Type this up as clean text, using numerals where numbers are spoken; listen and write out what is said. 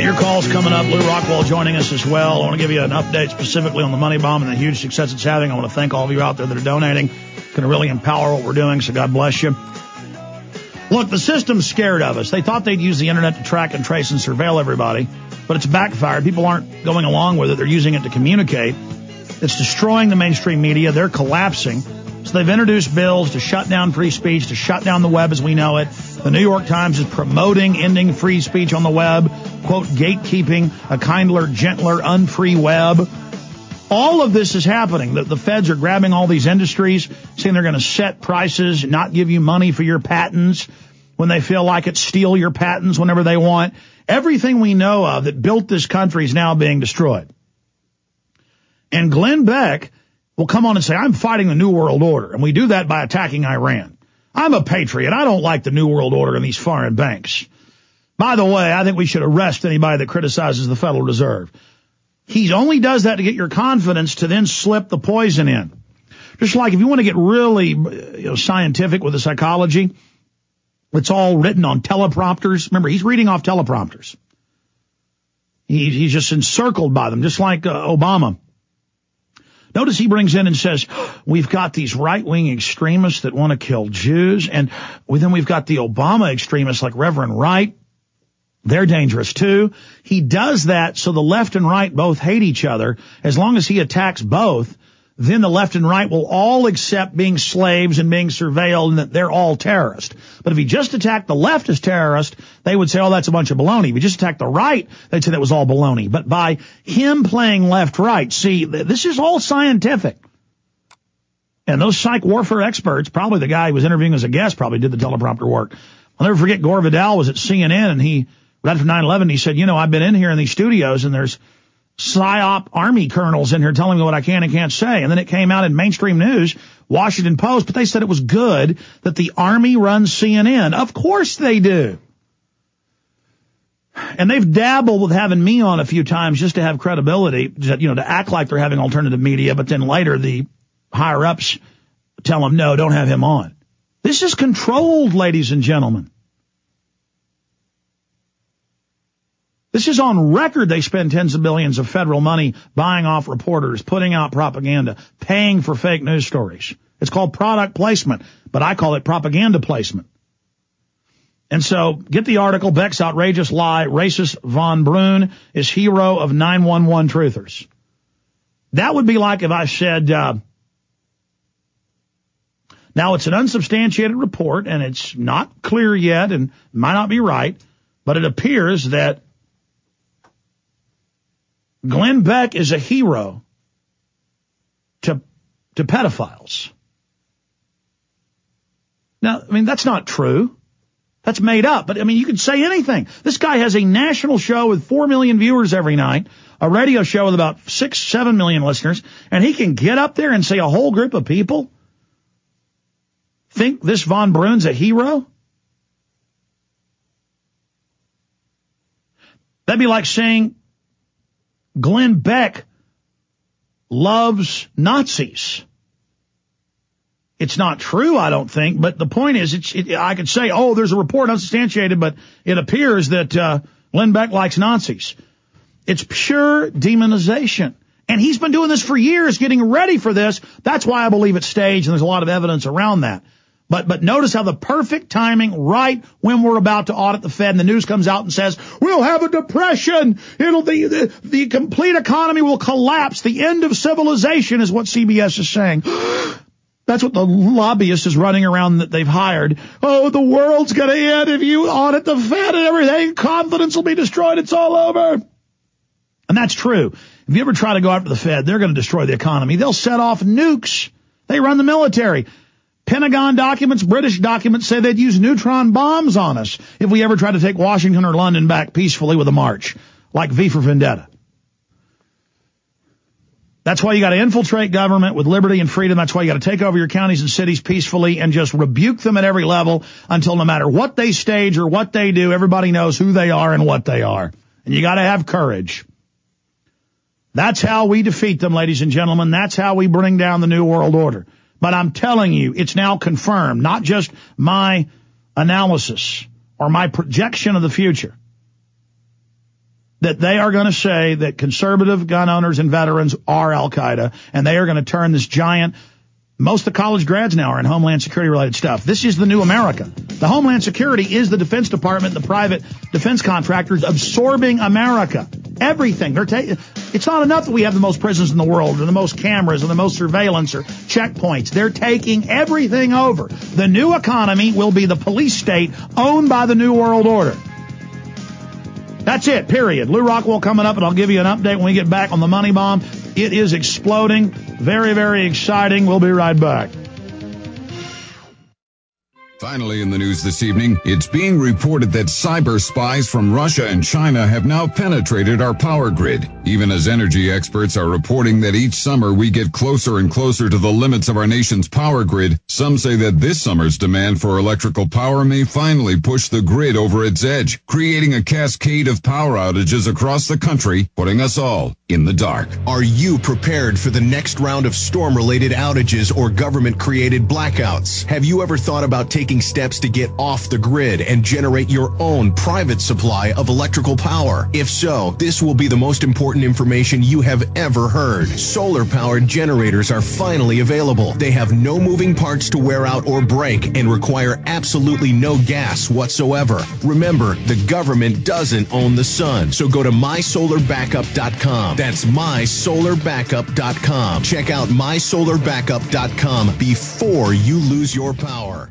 Your call's coming up. Lou Rockwell joining us as well. I want to give you an update specifically on the money bomb and the huge success it's having. I want to thank all of you out there that are donating. It's going to really empower what we're doing, so God bless you. Look, the system's scared of us. They thought they'd use the internet to track and trace and surveil everybody, but it's backfired. People aren't going along with it. They're using it to communicate. It's destroying the mainstream media. They're collapsing. So they've introduced bills to shut down free speech, to shut down the web as we know it. The New York Times is promoting ending free speech on the web, quote, gatekeeping a kindler, gentler, unfree web. All of this is happening. The feds are grabbing all these industries, saying they're going to set prices, not give you money for your patents when they feel like it, steal your patents whenever they want. Everything we know of that built this country is now being destroyed. And Glenn Beck will come on and say, I'm fighting the New World Order, and we do that by attacking Iran. I'm a patriot. I don't like the New World Order and these foreign banks. By the way, I think we should arrest anybody that criticizes the Federal Reserve. He only does that to get your confidence to then slip the poison in. Just like if you want to get really scientific with the psychology, it's all written on teleprompters. Remember, he's reading off teleprompters. He's just encircled by them, just like Obama. Notice he brings in and says, we've got these right-wing extremists that want to kill Jews, and then we've got the Obama extremists like Reverend Wright. They're dangerous too. He does that so the left and right both hate each other. As long as he attacks both, then the left and right will all accept being slaves and being surveilled and that they're all terrorists. But if he just attacked the left as terrorist, they would say, oh, that's a bunch of baloney. If he just attacked the right, they'd say that was all baloney. But by him playing left-right, see, this is all scientific. And those psych warfare experts, probably the guy who was interviewing as a guest probably did the teleprompter work. I'll never forget Gore Vidal was at CNN, and he, right after 9/11, he said, I've been in here in these studios, and there's PSYOP army colonels in here telling me what I can and can't say. And then it came out in mainstream news, Washington Post, but they said it was good that the Army runs CNN. Of course they do. And they've dabbled with having me on a few times just to have credibility, to act like they're having alternative media, but then later the higher-ups tell them, no, don't have him on. This is controlled, ladies and gentlemen. This is on record. They spend tens of billions of federal money buying off reporters, putting out propaganda, paying for fake news stories. It's called product placement, but I call it propaganda placement. And so get the article, Beck's outrageous lie, racist Von Brunn is hero of 911 truthers. That would be like if I said, now it's an unsubstantiated report and it's not clear yet and might not be right, but it appears that Glenn Beck is a hero to pedophiles. Now, that's not true. That's made up. But, you could say anything. This guy has a national show with 4 million viewers every night, a radio show with about 6-7 million listeners, and he can get up there and say a whole group of people think this Von Brunn's a hero? That'd be like saying Glenn Beck loves Nazis. It's not true, I don't think, but the point is, I could say, oh, there's a report unsubstantiated, but it appears that Glenn Beck likes Nazis. It's pure demonization. And he's been doing this for years, getting ready for this. That's why I believe it's staged, and there's a lot of evidence around that. But notice how the perfect timing, right when we're about to audit the Fed, and the news comes out and says, we'll have a depression. The complete economy will collapse. The end of civilization is what CBS is saying. That's what the lobbyist is running around that they've hired. Oh, the world's going to end if you audit the Fed and everything. Confidence will be destroyed. It's all over. And that's true. If you ever try to go after the Fed, they're going to destroy the economy. They'll set off nukes. They run the military. Pentagon documents, British documents say they'd use neutron bombs on us if we ever tried to take Washington or London back peacefully with a march, like V for Vendetta. That's why you got to infiltrate government with liberty and freedom. That's why you got to take over your counties and cities peacefully and just rebuke them at every level until no matter what they stage or what they do, everybody knows who they are and what they are. And you got to have courage. That's how we defeat them, ladies and gentlemen. That's how we bring down the New World Order. But I'm telling you, it's now confirmed, not just my analysis or my projection of the future. that they are going to say that conservative gun owners and veterans are Al-Qaeda, and they are going to turn this giant. Most of the college grads now are in Homeland Security related stuff. This is the new America. The Homeland Security is the Defense Department, the private defense contractors absorbing America. Everything. It's not enough that we have the most prisons in the world or the most cameras or the most surveillance or checkpoints. They're taking everything over. The new economy will be the police state owned by the New World Order. That's it, period. Lou Rockwell coming up, and I'll give you an update when we get back on the money bomb. It is exploding. Very, very exciting. We'll be right back. Finally in the news this evening, it's being reported that cyber spies from Russia and China have now penetrated our power grid. Even as energy experts are reporting that each summer we get closer and closer to the limits of our nation's power grid, some say that this summer's demand for electrical power may finally push the grid over its edge, creating a cascade of power outages across the country, putting us all in the dark. Are you prepared for the next round of storm-related outages or government-created blackouts? Have you ever thought about taking steps to get off the grid and generate your own private supply of electrical power? If so, this will be the most important information you have ever heard. Solar-powered generators are finally available. They have no moving parts to wear out or break and require absolutely no gas whatsoever. Remember, the government doesn't own the sun, so go to mysolarbackup.com. That's mysolarbackup.com. Check out mysolarbackup.com before you lose your power.